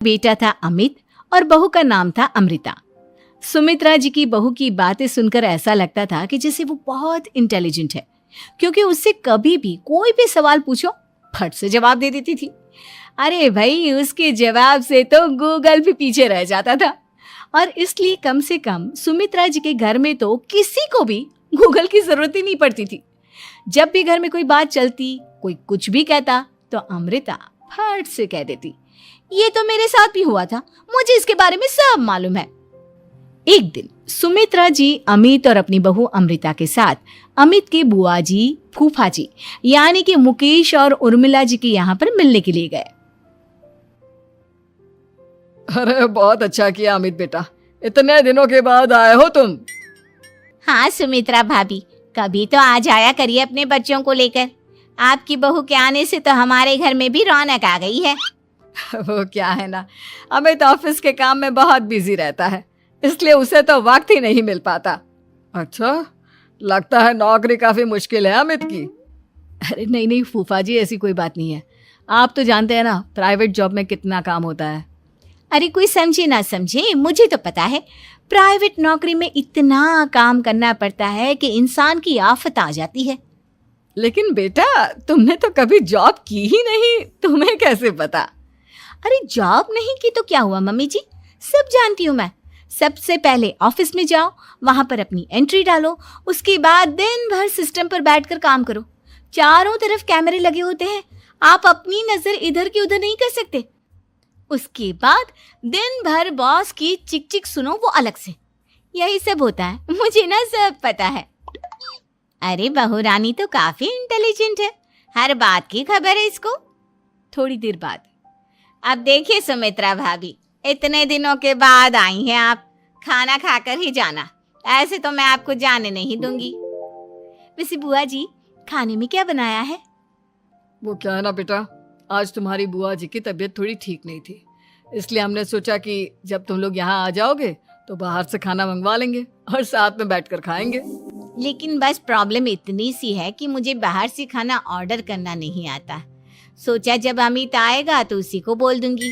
बेटा था अमित और बहू का नाम था अमृता। सुमित्रा जी की बहू की बातें सुनकर ऐसा लगता था कि जैसे वो बहुत इंटेलिजेंट है, क्योंकि उससे कभी भी कोई भी सवाल पूछो फट से जवाब दे देती थी। अरे भाई, उसके जवाब से तो गूगल भी पीछे रह जाता था। और इसलिए कम से कम सुमित्रा जी के घर में तो किसी को भी गूगल की जरूरत ही नहीं पड़ती थी। जब भी घर में कोई बात चलती, कोई कुछ भी कहता, तो अमृता फट से कह देती, ये तो मेरे साथ भी हुआ था, मुझे इसके बारे में सब मालूम है। एक दिन सुमित्रा जी अमित और अपनी बहू अमृता के साथ अमित के बुआ जी, फूफा जी यानी कि मुकेश और उर्मिला जी के यहाँ पर मिलने के लिए गए। अरे बहुत अच्छा किया अमित बेटा, इतने दिनों के बाद आए हो तुम। हाँ सुमित्रा भाभी, कभी तो आ जाया करिए अपने बच्चों को लेकर। आपकी बहू के आने से तो हमारे घर में भी रौनक आ गई है। वो क्या है ना, अमित ऑफिस के काम में बहुत बिजी रहता है, इसलिए उसे तो वक्त ही नहीं मिल पाता। अच्छा, लगता है नौकरी काफी मुश्किल है अमित की। अरे नहीं नहीं फूफा जी, ऐसी कोई बात नहीं है। आप तो जानते हैं ना प्राइवेट जॉब में कितना काम होता है। अरे कोई समझे ना समझे, मुझे तो पता है प्राइवेट नौकरी में इतना काम करना पड़ता है कि इंसान की आफत आ जाती है। लेकिन बेटा, तुमने तो कभी जॉब की ही नहीं, तुम्हें कैसे पता? अरे जॉब नहीं की तो क्या हुआ मम्मी जी, सब जानती हूँ मैं। सबसे पहले ऑफिस में जाओ, वहां पर अपनी एंट्री डालो, उसके बाद दिन भर सिस्टम पर बैठकर काम करो। चारों तरफ कैमरे लगे होते हैं, आप अपनी नजर इधर की उधर नहीं कर सकते। उसके बाद दिन भर बॉस की चिक चिक सुनो, वो अलग से। यही सब होता है, मुझे ना सब पता है। अरे बहू रानी तो काफी इंटेलिजेंट है, हर बात की खबर है इसको। थोड़ी देर बाद, अब देखिए सुमित्रा भाभी, इतने दिनों के बाद आई हैं आप, खाना खाकर ही जाना, ऐसे तो मैं आपको जाने नहीं दूंगी। वैसे बुआ जी, खाने में क्या बनाया है? वो क्या है ना बेटा, आज तुम्हारी बुआ जी की तबीयत थोड़ी ठीक नहीं थी, इसलिए हमने सोचा कि जब तुम लोग यहाँ आ जाओगे तो बाहर से खाना मंगवा लेंगे और साथ में बैठकर खाएंगे। लेकिन बस प्रॉब्लम इतनी सी है कि मुझे बाहर से खाना ऑर्डर करना नहीं आता। सोचा जब अमित आएगा तो उसी को बोल दूंगी।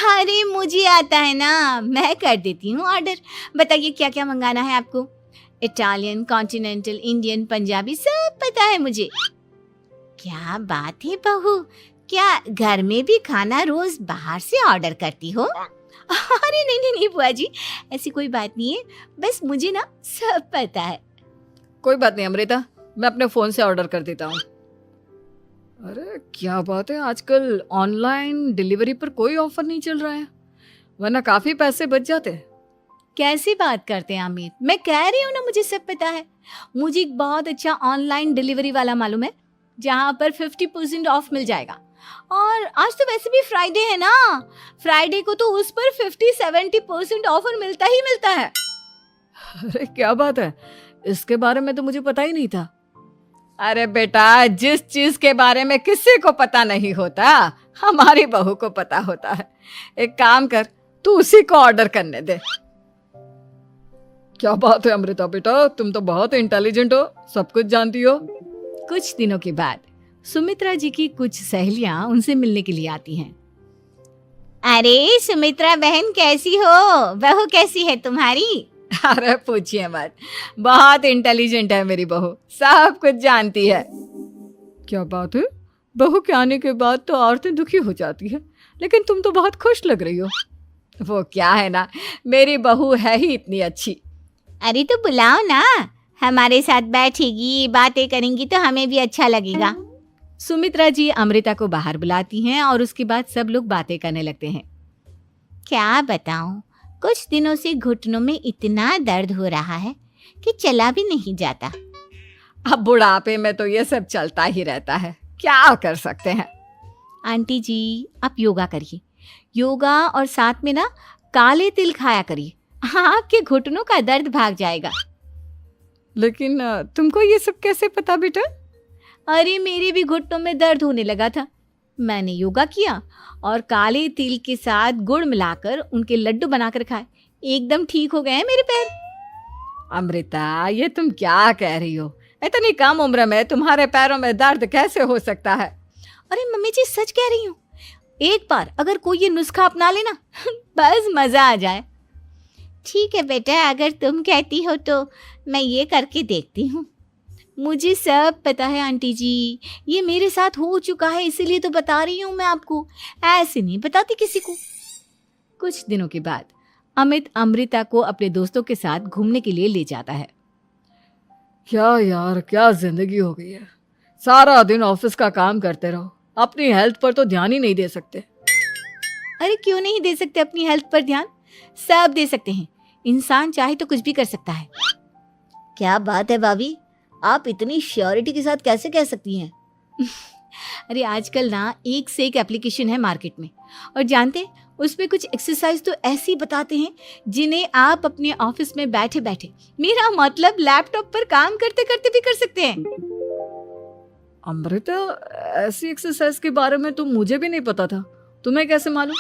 अरे मुझे आता है ना, मैं कर देती हूँ ऑर्डर। बताइए क्या क्या मंगाना है आपको? इटालियन, कॉन्टिनेंटल, इंडियन, पंजाबी, सब पता है मुझे। क्या बात है बहू, क्या घर में भी खाना रोज बाहर से ऑर्डर करती हो? अरे नहीं नहीं नहीं बुआ जी, ऐसी कोई बात नहीं है, बस मुझे ना सब पता है। कोई बात नहीं अमृता, मैं अपने फोन से ऑर्डर कर देता हूँ। अरे क्या बात है, आजकल ऑनलाइन डिलीवरी पर कोई ऑफर नहीं चल रहा है, वरना काफी पैसे बच जाते हैं। कैसी बात करते हैं अमित, मैं कह रही हूँ ना मुझे सब पता है। मुझे एक बहुत अच्छा ऑनलाइन डिलीवरी वाला मालूम है, जहाँ पर 50% ऑफ मिल जाएगा। और आज तो वैसे भी फ्राइडे है ना, फ्राइडे को तो उस पर 50-70% ऑफर मिलता ही मिलता है। अरे क्या बात है, इसके बारे में तो मुझे पता ही नहीं था। अरे बेटा, जिस चीज के बारे में किसी को पता नहीं होता, हमारी बहू को पता होता है। एक काम कर, तू उसी को ऑर्डर करने दे। क्या बात है अमृता बेटा, तुम तो बहुत इंटेलिजेंट हो, सब कुछ जानती हो। कुछ दिनों के बाद सुमित्रा जी की कुछ सहेलियां उनसे मिलने के लिए आती हैं। अरे सुमित्रा बहन कैसी हो, बहू कैसी है तुम्हारी? अरे पूछिए मत, बहुत इंटेलिजेंट है मेरी बहू, सब कुछ जानती है। क्या बात है, बहू के आने के बाद तो औरतें दुखी हो जाती है, लेकिन तुम तो बहुत खुश लग रही हो। वो क्या है ना, मेरी बहू है ही इतनी अच्छी। अरे तो बुलाओ ना, हमारे साथ बैठेगी, बातें करेंगी तो हमें भी अच्छा लगेगा। सुमित्रा जी अमृता को बाहर बुलाती हैं और उसके बाद सब लोग बातें करने लगते हैं। क्या बताऊं, कुछ दिनों से घुटनों में इतना दर्द हो रहा है कि चला भी नहीं जाता। अब बुढ़ापे में तो ये सब चलता ही रहता है, क्या कर सकते हैं। आंटी जी, आप योगा करिए, योगा और साथ में ना काले तिल खाया करिए, आपके घुटनों का दर्द भाग जाएगा। लेकिन तुमको ये सब कैसे पता बेटा? अरे मेरे भी घुटनों में दर्द होने लगा था, मैंने योगा किया और काले तिल के साथ गुड़ मिलाकर उनके लड्डू बनाकर खाए, एकदम ठीक हो गए हैं मेरे पैर। अमृता, ये तुम क्या कह रही हो? इतनी कम उम्र में तुम्हारे पैरों में दर्द कैसे हो सकता है? अरे मम्मी जी, सच कह रही हूँ, एक बार अगर कोई ये नुस्खा अपना लेना बस मजा आ जाए। ठीक है बेटा, अगर तुम कहती हो तो मैं ये करके देखती हूँ। मुझे सब पता है आंटी जी, ये मेरे साथ हो चुका है, इसीलिए तो बता रही हूँ मैं आपको, ऐसे नहीं बताती किसी को। कुछ दिनों के बाद अमित अमृता को अपने दोस्तों के साथ घूमने के लिए ले जाता है। क्या यार, क्या जिंदगी हो गई है। सारा दिन ऑफिस का काम करते रहो, अपनी हेल्थ पर तो ध्यान ही नहीं दे सकते। अरे क्यों नहीं दे सकते अपनी हेल्थ पर ध्यान, सब दे सकते हैं। इंसान चाहे तो कुछ भी कर सकता है। क्या बात है भाभी, आप इतनी श्योरिटी के साथ कैसे कह सकती हैं? अरे आजकल ना एक से एक एप्लीकेशन है मार्केट में, और जानते हैं उसमें कुछ एक्सरसाइज तो ऐसी बताते हैं जिन्हें आप अपने ऑफिस में बैठे बैठे, मेरा मतलब लैपटॉप पर काम करते करते भी कर सकते हैं। अमृता, ऐसी एक्सरसाइज के बारे में तो मुझे भी नहीं पता था, तुम्हें कैसे मालूम?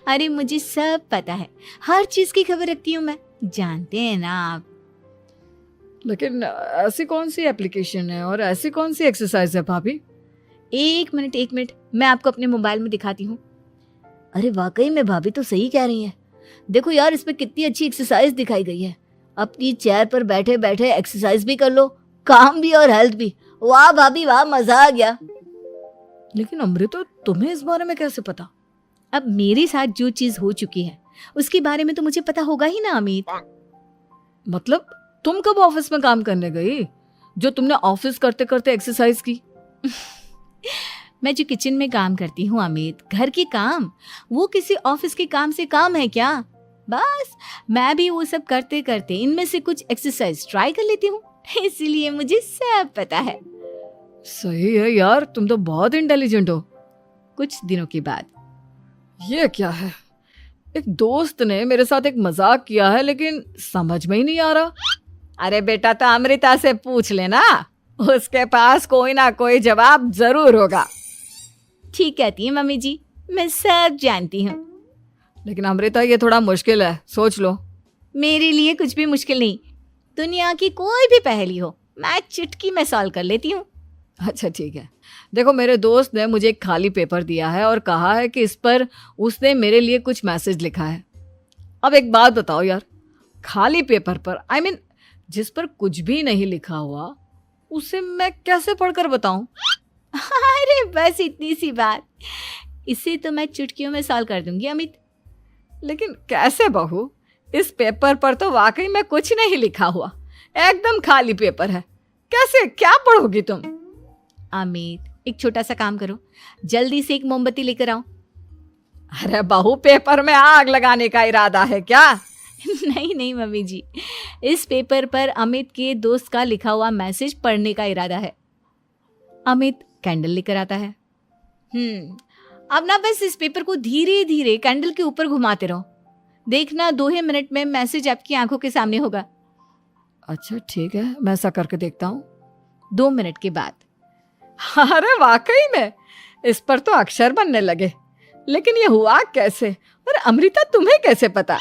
अरे मुझे सब पता है, हर चीज की खबर रखती हूँ मैं, जानते हैं ना आप। लेकिन ऐसी कौन सी एप्लीकेशन है और ऐसी कौन सी एक्सरसाइज है भाभी? एक मिनट, मैं आपको अपने मोबाइल में दिखाती हूँ। अरे वाकई में भाभी तो सही कह रही हैं। देखो यार, इसमें कितनी अच्छी एक्सरसाइज दिखाई गई है। अपनी चेयर पर बैठे बैठे एक्सरसाइज भी कर लो, काम भी और हेल्थ भी। वाह भाभी वाह, मजा आ गया। लेकिन अमृता, तुम्हें इस बारे में कैसे पता? अब मेरे साथ जो चीज हो चुकी है उसके बारे में तो मुझे पता होगा ही ना अमित। मतलब तुम कब ऑफिस में काम करने गई जो तुमने ऑफिस करते करते एक्सरसाइज की? मैं जो किचन में काम करती हूँ अमित, घर के काम, वो किसी ऑफिस के काम से काम है क्या? बस मैं भी वो सब करते करते इनमें से कुछ एक्सरसाइज ट्राई कर लेती हूँ, इसीलिए मुझे सब पता है। सही है यार, तुम तो बहुत इंटेलिजेंट हो। कुछ दिनों के बाद, ये क्या है? एक दोस्त ने मेरे साथ एक मजाक किया है, लेकिन समझ में ही नहीं आ रहा। अरे बेटा, तो अमृता से पूछ लेना, उसके पास कोई ना कोई जवाब जरूर होगा। ठीक कहती है मम्मी जी, मैं सब जानती हूँ। लेकिन अमृता, ये थोड़ा मुश्किल है, सोच लो। मेरे लिए कुछ भी मुश्किल नहीं, दुनिया की कोई भी पहेली हो मैं चुटकी में सॉल्व कर लेती हूँ। अच्छा ठीक है, देखो मेरे दोस्त ने मुझे एक खाली पेपर दिया है और कहा है कि इस पर उसने मेरे लिए कुछ मैसेज लिखा है। अब एक बात बताओ यार, खाली पेपर पर, आई मीन जिस पर कुछ भी नहीं लिखा हुआ, उसे मैं कैसे पढ़कर बताऊं? अरे बस इतनी सी बात, इसे तो मैं चुटकियों में सॉल्व कर दूंगी अमित। लेकिन कैसे बहू? इस पेपर पर तो वाकई में कुछ नहीं लिखा हुआ, एकदम खाली पेपर है, कैसे, क्या पढ़ोगी तुम? अमित, एक छोटा सा काम करो, जल्दी से एक मोमबत्ती लेकर आओ। अरे बहू, पेपर में आग लगाने का इरादा है क्या? नहीं मम्मी जी, इस पेपर पर अमित के दोस्त का लिखा हुआ मैसेज पढ़ने का इरादा है। अमित कैंडल लेकर आता है। अब ना बस इस पेपर को धीरे धीरे कैंडल के ऊपर घुमाते रहो, देखना 2 ही मिनट में मैसेज आपकी आंखों के सामने होगा। अच्छा ठीक है, मैं ऐसा करके देखता हूँ। 2 मिनट के बाद, अरे वाकई में इस पर तो अक्षर बनने लगे, लेकिन ये हुआ कैसे? और अमृता, तुम्हें कैसे पता?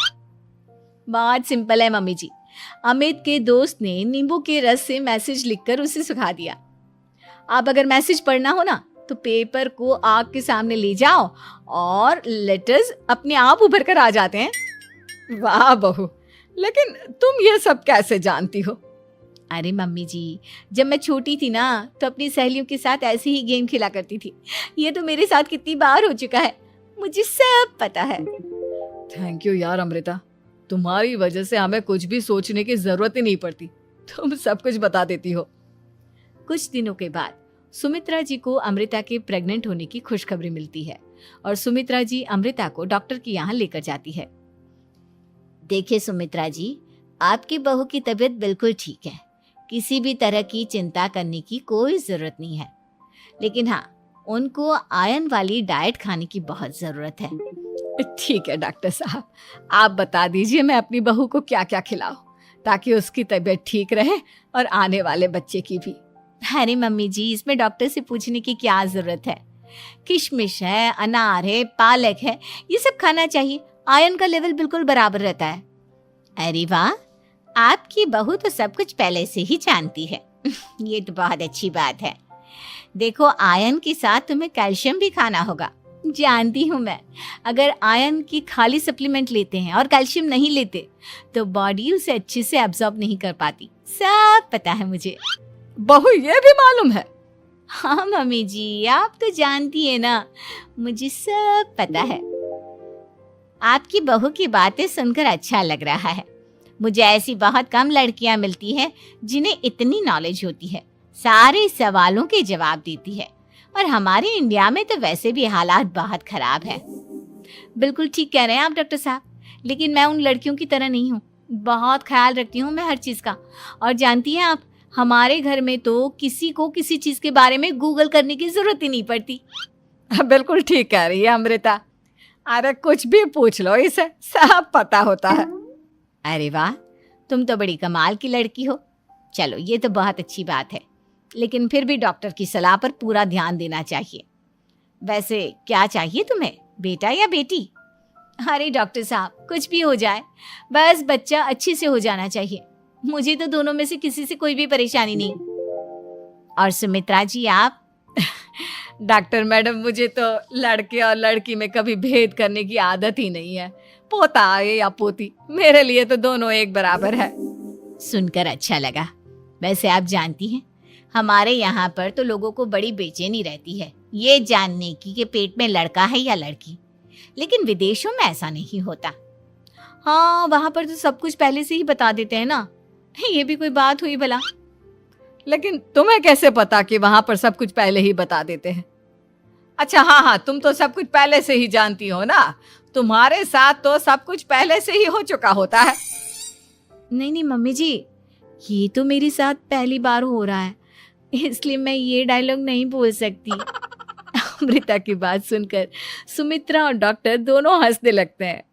बहुत सिंपल है मम्मी जी, अमित के दोस्त ने नींबू के रस से मैसेज लिखकर उसे सुखा दिया। आप अगर मैसेज पढ़ना हो ना तो पेपर को आग के सामने ले जाओ और लेटर्स अपने आप उभर कर आ जाते हैं। वाह बहू, लेकिन तुम ये सब कैसे जानती हो? अरे मम्मी जी, जब मैं छोटी थी ना तो अपनी सहेलियों के साथ ऐसे ही गेम खेला करती थी। ये तो मेरे साथ कितनी बार हो चुका है, मुझे सब पता है। थैंक यू यार अमृता, तुम्हारी वजह से हमें कुछ भी सोचने की जरूरत ही नहीं पड़ती, तुम सब कुछ बता देती हो। कुछ दिनों के बाद सुमित्रा जी को अमृता के प्रेग्नेंट होने की खुशखबरी मिलती है और सुमित्रा जी अमृता को डॉक्टर के यहाँ लेकर जाती है। देखिए सुमित्रा जी, आपकी बहू की तबीयत बिल्कुल ठीक है, किसी भी तरह की चिंता करने की कोई जरूरत नहीं है। लेकिन हाँ, उनको आयरन वाली डाइट खाने की बहुत जरूरत है। ठीक है डॉक्टर साहब, आप बता दीजिए मैं अपनी बहू को क्या क्या खिलाऊं ताकि उसकी तबीयत ठीक रहे और आने वाले बच्चे की भी। अरे मम्मी जी, इसमें डॉक्टर से पूछने की क्या जरूरत है, किशमिश है, अनार है, पालक है, ये सब खाना चाहिए, आयरन का लेवल बिल्कुल बराबर रहता है। अरे वाह, आपकी बहू तो सब कुछ पहले से ही जानती है। ये तो बहुत अच्छी बात है। देखो, आयरन के साथ तुम्हें कैल्शियम भी खाना होगा। जानती हूँ मैं, अगर आयरन की खाली सप्लीमेंट लेते हैं और कैल्शियम नहीं लेते तो बॉडी उसे अच्छे से एब्जॉर्ब नहीं कर पाती। सब पता है मुझे। बहू ये भी मालूम है? हाँ मम्मी जी, आप तो जानती है ना, मुझे सब पता है। आपकी बहू की बातें सुनकर अच्छा लग रहा है। मुझे ऐसी बहुत कम लड़कियां मिलती हैं जिन्हें इतनी नॉलेज होती है, सारे सवालों के जवाब देती है। और हमारे इंडिया में तो वैसे भी हालात बहुत खराब है। बिल्कुल ठीक कह रहे हैं आप डॉक्टर साहब, लेकिन मैं उन लड़कियों की तरह नहीं हूँ। बहुत ख्याल रखती हूँ मैं हर चीज़ का। और जानती हैं आप, हमारे घर में तो किसी को किसी चीज़ के बारे में गूगल करने की ज़रूरत ही नहीं पड़ती। बिल्कुल ठीक कह रही है अमृता। अरे कुछ भी पूछ लो, इसे सब पता होता है। अरे वाह, तुम तो बड़ी कमाल की लड़की हो। चलो, ये तो बहुत अच्छी बात है, लेकिन फिर भी डॉक्टर की सलाह पर पूरा ध्यान देना चाहिए। वैसे क्या चाहिए तुम्हें, बेटा या बेटी? अरे डॉक्टर साहब, कुछ भी हो जाए, बस बच्चा अच्छे से हो जाना चाहिए। मुझे तो दोनों में से किसी से कोई भी परेशानी नहीं। और सुमित्रा जी, आप? डॉक्टर मैडम, मुझे तो लड़के और लड़की में कभी भेद करने की आदत ही नहीं है। पोता आए या पोती, मेरे लिए तो दोनों एक बराबर है। सुनकर अच्छा लगा। वैसे आप जानती हैं, हमारे यहाँ पर तो लोगों को बड़ी बेचैनी रहती है ये जानने की कि पेट में लड़का है या लड़की, लेकिन विदेशों में ऐसा नहीं होता। हाँ, वहाँ पर तो सब कुछ पहले से ही बता देते हैं ना। ये भी कोई बात हुई भला? लेकिन तुम्हें कैसे पता कि वहां पर सब कुछ पहले ही बता देते हैं? अच्छा हाँ, तुम तो सब कुछ पहले से ही जानती हो ना। तुम्हारे साथ तो सब कुछ पहले से ही हो चुका होता है। नहीं मम्मी जी, ये तो मेरे साथ पहली बार हो रहा है, इसलिए मैं ये डायलॉग नहीं बोल सकती। अमृता की बात सुनकर सुमित्रा और डॉक्टर दोनों हंसने लगते हैं।